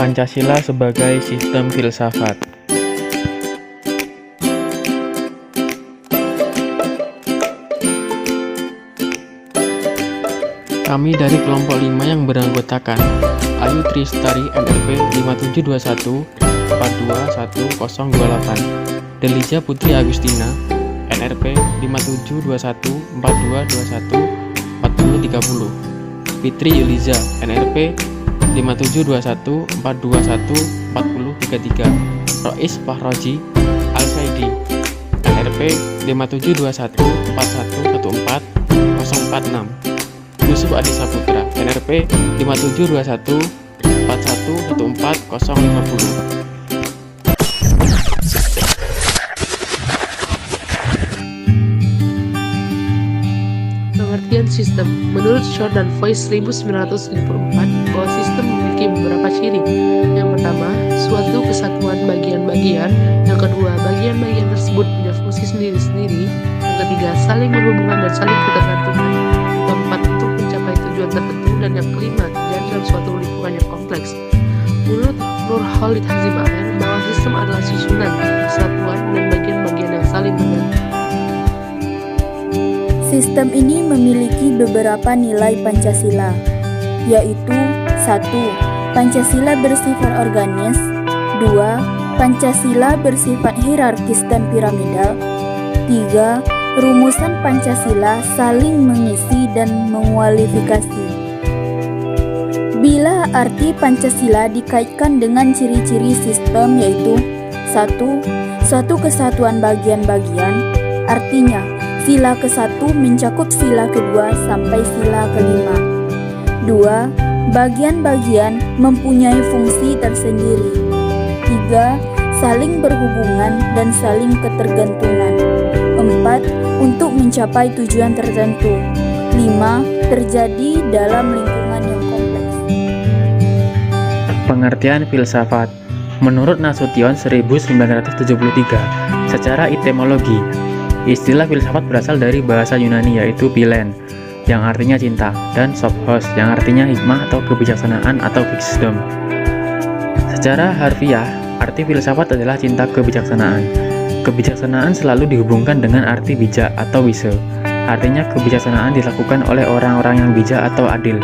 Pancasila sebagai sistem filsafat. Kami dari kelompok 5 yang beranggotakan Ayu Tristari NRP 5721 421 1028, Delija Putri Agustina NRP 5721 4221 4030, Fitri Yuliza NRP 5721 421 4033, Rois Fahroji Al-Saidi NRP 5721 4114 046, Yusuf Adi Saputra NRP 5721 4114 050. Pengertian sistem. Menurut Shore dan Voice 1954, bahwa sistem memiliki beberapa ciri. Yang pertama, suatu kesatuan bagian-bagian. Yang kedua, bagian-bagian tersebut punya fungsi sendiri-sendiri. Yang ketiga, saling berhubungan dan saling ketergantungan. Yang keempat, untuk mencapai tujuan tertentu. Dan yang kelima, terjadi dalam suatu lingkungan yang kompleks. Menurut Nurholis Hazimaen, bahwa sistem adalah susunan, kesatuan, dan bagian-bagian yang saling bergantung. Sistem ini memiliki beberapa nilai Pancasila, yaitu 1. Pancasila bersifat organis. 2. Pancasila bersifat hierarkis dan piramidal. 3. Rumusan Pancasila saling mengisi dan mengualifikasi. Bila arti Pancasila dikaitkan dengan ciri-ciri sistem, yaitu 1. Suatu kesatuan bagian-bagian, artinya sila ke-1 mencakup sila ke-2 sampai sila ke-5. 2. Bagian-bagian mempunyai fungsi tersendiri. 3. Saling berhubungan dan saling ketergantungan. 4. Untuk mencapai tujuan tertentu. 5. Terjadi dalam lingkungan yang kompleks. Pengertian filsafat. Menurut Nasution 1973, secara etimologi, istilah filsafat berasal dari bahasa Yunani yaitu philen, yang artinya cinta, dan sophos, yang artinya hikmah atau kebijaksanaan atau wisdom. Secara harfiah, arti filsafat adalah cinta kebijaksanaan. Kebijaksanaan selalu dihubungkan dengan arti bijak atau wise, artinya kebijaksanaan dilakukan oleh orang-orang yang bijak atau adil.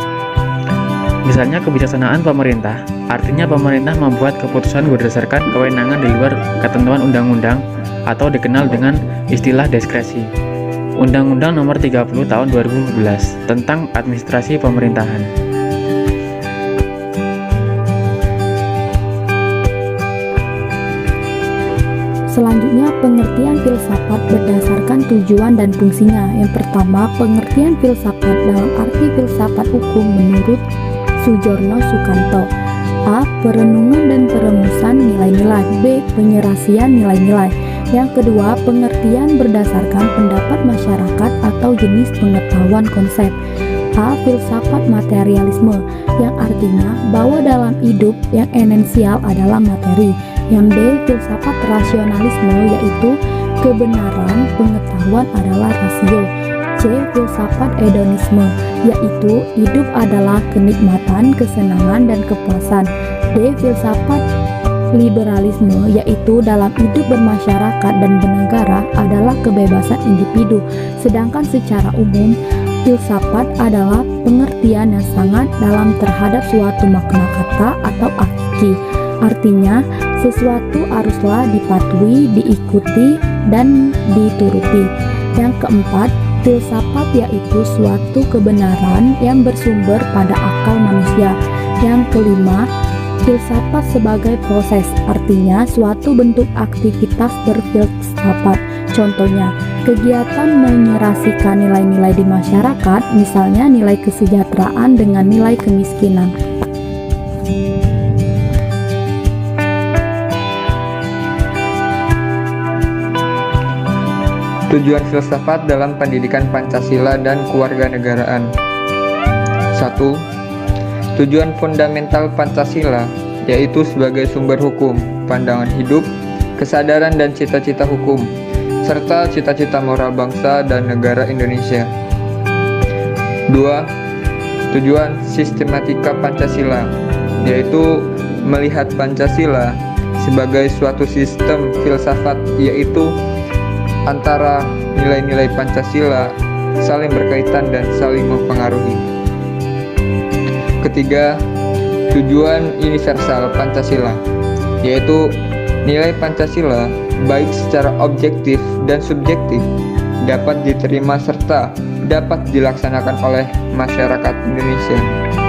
Misalnya kebijaksanaan pemerintah, artinya pemerintah membuat keputusan berdasarkan kewenangan di luar ketentuan undang-undang atau dikenal dengan istilah diskresi. Undang-Undang Nomor 30 Tahun 2014 tentang Administrasi Pemerintahan. Selanjutnya, pengertian filsafat berdasarkan tujuan dan fungsinya. Yang pertama, pengertian filsafat dalam arti filsafat hukum menurut Sujorno Sukanto. A. Perenungan dan perumusan nilai-nilai. B. Penyelesaian nilai-nilai. Yang kedua, pengertian berdasarkan pendapat masyarakat atau jenis pengetahuan konsep. A. Filsafat materialisme, yang artinya bahwa dalam hidup yang esensial adalah materi. Yang D. Filsafat rasionalisme, yaitu kebenaran pengetahuan adalah rasio. C. Filsafat hedonisme, yaitu hidup adalah kenikmatan, kesenangan, dan kepuasan. D. Filsafat liberalisme, yaitu dalam hidup bermasyarakat dan bernegara adalah kebebasan individu. Sedangkan secara umum, filsafat adalah pengertian yang sangat dalam terhadap suatu makna kata atau hakiki. Artinya, sesuatu haruslah dipatuhi, diikuti, dan dituruti. Yang keempat, filsafat yaitu suatu kebenaran yang bersumber pada akal manusia. Yang kelima, filsafat sebagai proses, artinya suatu bentuk aktivitas berfilsafat. Contohnya, kegiatan menyerasikan nilai-nilai di masyarakat, misalnya nilai kesejahteraan dengan nilai kemiskinan. Tujuan filsafat dalam pendidikan Pancasila dan kewarganegaraan. 1. Tujuan fundamental Pancasila yaitu sebagai sumber hukum, pandangan hidup, kesadaran dan cita-cita hukum, serta cita-cita moral bangsa dan negara Indonesia. 2. Tujuan sistematika Pancasila yaitu melihat Pancasila sebagai suatu sistem filsafat, yaitu antara nilai-nilai Pancasila saling berkaitan dan saling mempengaruhi. Ketiga, tujuan universal Pancasila, yaitu nilai Pancasila baik secara objektif dan subjektif dapat diterima serta dapat dilaksanakan oleh masyarakat Indonesia.